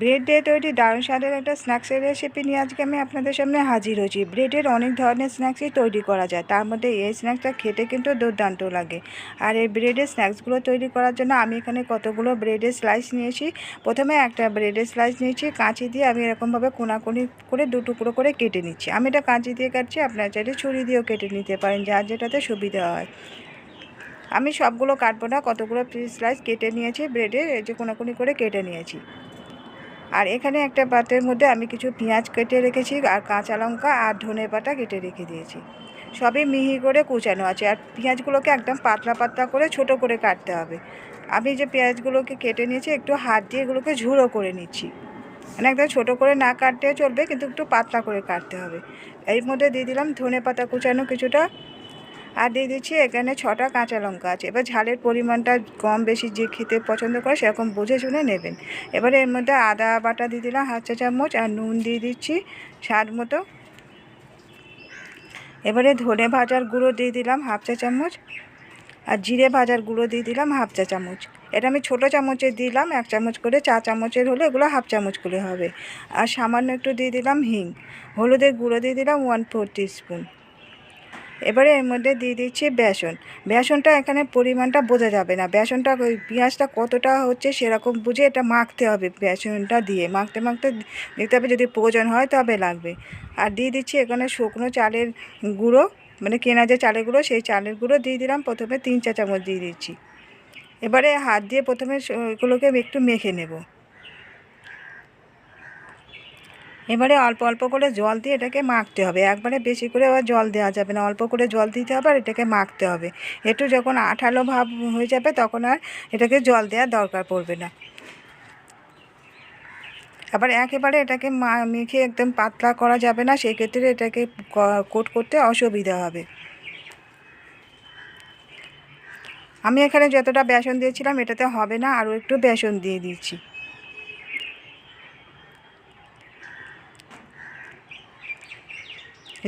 Bread দিয়ে তৈরি দারুণ স্বাদের একটা স্ন্যাক্সের রেসিপি নিয়ে আজকে আমি আপনাদের সামনে হাজির হয়েছি। ব্রেডের অনেক ধরনের স্ন্যাক্সই তৈরি করা যায়, তার মধ্যে এই স্ন্যাক্সটা খেতে কিন্তু দুর্দান্ত লাগে। আর এই ব্রেডের স্ন্যাক্সগুলো তৈরি করার জন্য আমি এখানে কতগুলো ব্রেডের স্লাইস নিয়েছি। প্রথমে একটা ব্রেডের স্লাইস নিয়েছি, কাঁচি দিয়ে আমি এরকমভাবে কোনাকুনি করে দু টুকরো করে কেটে নিচ্ছি। আমি এটা কাঁচি দিয়ে কাটছি, আপনারা চাইলে ছুরি দিয়েও কেটে নিতে পারেন, যার যেটাতে সুবিধা হয়। আমি সবগুলো কাটবো না, কতগুলো স্লাইস কেটে নিয়েছি ব্রেডের, এই যে কোনাকুনি করে কেটে নিয়েছি। আর এখানে একটা পাত্রের মধ্যে আমি কিছু পেঁয়াজ কেটে রেখেছি, আর কাঁচা লঙ্কা আর ধনেপাতা কেটে রেখে দিয়েছি। সবই মিহি করে কুচানো আছে। আর পেঁয়াজগুলোকে একদম পাতলা পাতলা করে ছোট করে কাটতে হবে। আমি যে পেঁয়াজগুলোকে কেটে নিয়েছি একটু হাত দিয়ে এগুলোকে ঝুড়ো করে নিচ্ছি, মানে একদম ছোটো করে না কাটতেও চলবে, কিন্তু একটু পাতলা করে কাটতে হবে। এর মধ্যে দিয়ে দিলাম ধনেপাতা কুচানো কিছুটা, আর দিয়ে দিচ্ছি এখানে 6টা কাঁচা লঙ্কা আছে। এবার ঝালের পরিমাণটা কম বেশি যে খেতে পছন্দ করে সেরকম বুঝে শুনে নেবেন। এবারে এর মধ্যে আদা বাটা দিয়ে দিলাম 1/2 চা চামচ, আর নুন দিয়ে দিচ্ছি স্বাদ মতো। এবারে ধনে ভাজার গুঁড়ো দিয়ে দিলাম 1/2 চা চামচ, আর জিরে ভাজার গুঁড়ো দিয়ে দিলাম 1/2 চা চামচ। এটা আমি ছোটো চামচে দিলাম, 1 চামচ করে, 4 চামচের হলে এগুলো 1/2 চামচ করে হবে। আর সামান্য একটু দিয়ে দিলাম হিং। হলুদের গুঁড়ো দিয়ে দিলাম 1/4 টিস্পুন। এবারে এর মধ্যে দিয়ে দিচ্ছি বেসন। বেসনটা এখানে পরিমাণটা বোঝা যাবে না, বেসনটা ওই পেঁয়াজটা কতটা হচ্ছে সেরকম বুঝে এটা মাখতে হবে। বেসনটা দিয়ে মাখতে মাখতে দেখতে হবে, যদি প্রয়োজন হয় তবে লাগবে। আর দিয়ে দিচ্ছি এখানে শুকনো চালের গুঁড়ো, মানে কেনা যে চালের গুঁড়ো, সেই চালের গুঁড়ো দিয়ে দিলাম প্রথমে 3 চা চামচ দিয়ে দিচ্ছি। এবারে হাত দিয়ে প্রথমে এগুলোকে একটু মেখে নেব। এবারে অল্প অল্প করে জল দিয়ে এটাকে মাখতে হবে। একবারে বেশি করে আবার জল দেওয়া যাবে না, অল্প করে জল দিতে হবে, আর এটাকে মাখতে হবে। একটু যখন আঠালো ভাব হয়ে যাবে তখন আর এটাকে জল দেওয়ার দরকার পড়বে না। আবার একেবারে এটাকে মেখে একদম পাতলা করা যাবে না, সেই ক্ষেত্রে এটাকে কোট করতে অসুবিধা হবে। আমি এখানে যতটা বেসন দিয়েছিলাম এটাতে হবে না, আরও একটু বেসন দিয়ে দিচ্ছি।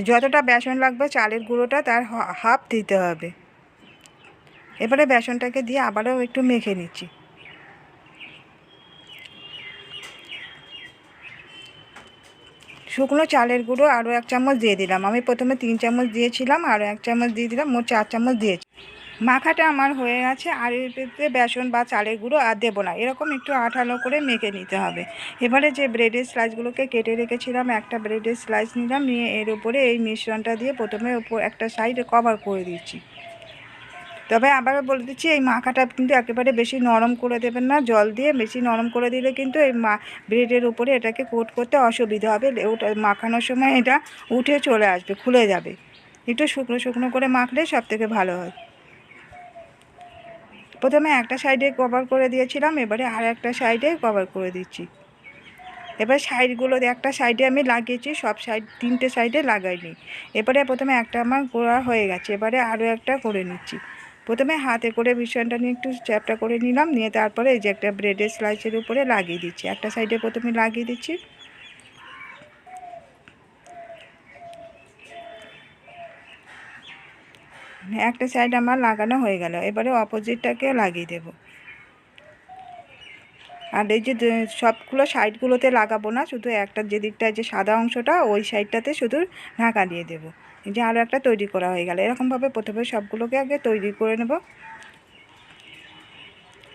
যতটা বেসন লাগবে চালের গুঁড়োটা তার হাফ দিতে হবে। এবারে বেসনটাকে দিয়ে আবারও একটু মেখে নিচ্ছি। শুকনো চালের গুঁড়ো আরও 1 চামচ দিয়ে দিলাম। আমি প্রথমে 3 চামচ দিয়েছিলাম, আরও 1 চামচ দিয়ে দিলাম, মোট 4 চামচ দিয়েছি। মাখাটা আমার হয়ে গেছে, আর এতে বেসন বা চালের গুঁড়ো আর দেবো না, এরকম একটু আঠালো করে মেখে নিতে হবে। এবারে যে ব্রেডের স্লাইসগুলোকে কেটে রেখেছিলাম, একটা ব্রেডের স্লাইস নিলাম, নিয়ে এর উপরে এই মিশ্রণটা দিয়ে প্রথমে উপর একটা সাইড কভার করে দিচ্ছি। তবে আবারও বলে দিচ্ছি, এই মাখাটা কিন্তু একেবারে বেশি নরম করে দেবেন না, জল দিয়ে বেশি নরম করে দিলে কিন্তু এই ব্রেডের উপরে এটাকে কোট করতে অসুবিধা হবে। ওটা মাখানোর সময় এটা উঠে চলে আসবে, খুলে যাবে। একটু শুকনো শুকনো করে মাখলে সবথেকে ভালো হয়। প্রথমে একটা সাইডে কভার করে দিয়েছিলাম, এবারে আর একটা সাইডে কভার করে দিচ্ছি। এবার সাইডগুলো একটা সাইডে আমি লাগিয়েছি, সব সাইড 3টে সাইডে লাগাইনি। এবারে প্রথমে একটা আমার করা হয়ে গেছে, এবারে আরও একটা করে নিচ্ছি। প্রথমে হাতে করে মিশ্রণটা নিয়ে একটু চ্যাপটা করে নিলাম, নিয়ে তারপরে এই যে একটা ব্রেডের স্লাইসের উপরে লাগিয়ে দিচ্ছি। একটা সাইডে প্রথমে লাগিয়ে দিচ্ছি, একটা সাইড আমার লাগানো হয়ে গেল। এবারে অপোজিটটাকে লাগিয়ে দেব। আর এই যে সবগুলো সাইডগুলোতে লাগাবো না, শুধু একটা যে দিকটায় যে সাদা অংশটা ওই সাইডটাতে শুধু ঢাকা দিয়ে দেবো। এই যে আরও একটা তৈরি করা হয়ে গেল। এরকমভাবে প্রথমে সবগুলোকে আগে তৈরি করে নেব।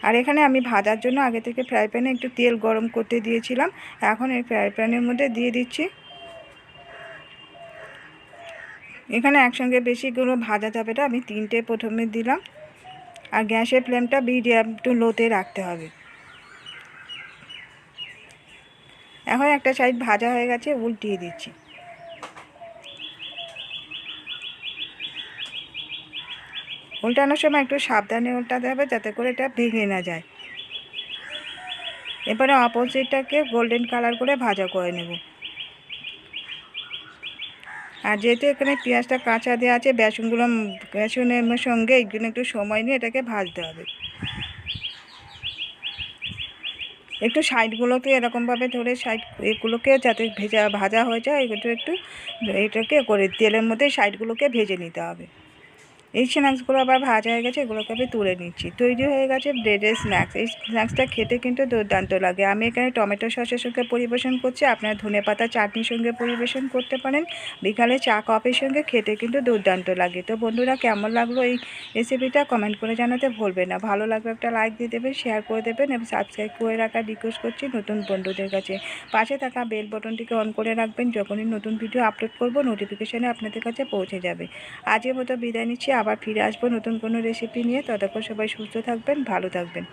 আর এখানে আমি ভাজার জন্য আগে থেকে ফ্রাই প্যানে একটু তেল গরম করতে দিয়েছিলাম, এখন এই ফ্রাই প্যানের মধ্যে দিয়ে দিচ্ছি। এখানে একসঙ্গে বেশিগুলো ভাজা যাবে না, আমি 3টে প্রথমে দিলাম। আর গ্যাসের ফ্লেমটা মিডিয়াম টু লোতে রাখতে হবে। এখন একটা সাইড ভাজা হয়ে গেছে, উল্টিয়ে দিচ্ছি। উল্টানোর সময় একটু সাবধানে উল্টাতে হবে, যাতে করে এটা ভেঙে না যায়। এবারে অপোজিটটাকে গোল্ডেন কালার করে ভাজা করে নেব। আর যেহেতু এখানে পেঁয়াজটা কাঁচা দেওয়া আছে, বেসনের সঙ্গে এইগুলো একটু সময় নিয়ে এটাকে ভাজতে হবে। একটু সাইডগুলোকে এরকমভাবে ধরে এগুলোকে যাতে ভাজা হয়ে যায়, এগুলো একটু এটাকে করে তেলের মধ্যে সাইডগুলোকে ভেজে নিতে হবে। এই স্ন্যাক্সগুলো আবার ভাজা হয়ে গেছে, এগুলোকে আমি তুলে নিচ্ছি। তৈরি হয়ে গেছে ব্রেডের স্ন্যাক্স। এই স্ন্যাক্সটা খেতে কিন্তু দুর্দান্ত লাগে। আমি এখানে টমেটো সসের সঙ্গে পরিবেশন করছি, আপনারা ধনেপাতা চাটনির সঙ্গে পরিবেশন করতে পারেন। বিকালে চা কফির সঙ্গে খেতে কিন্তু দুর্দান্ত লাগে। তো বন্ধুরা, কেমন লাগলো এই রেসিপিটা কমেন্ট করে জানাতে ভুলবেন না। ভালো লাগলে একটা লাইক দিয়ে দেবেন, শেয়ার করে দেবেন এবং সাবস্ক্রাইব করে রাখার রিকোয়েস্ট করছি নতুন বন্ধুদের কাছে। পাশে থাকা বেল বটনটিকে অন করে রাখবেন, যখনই নতুন ভিডিও আপলোড করব নোটিফিকেশানে আপনাদের কাছে পৌঁছে যাবে। আজকের মতো বিদায় নিচ্ছি, আবার ফিরে আসবো নতুন কোনো রেসিপি নিয়ে। ততক্ষণ সবাই সুস্থ থাকবেন, ভালো থাকবেন।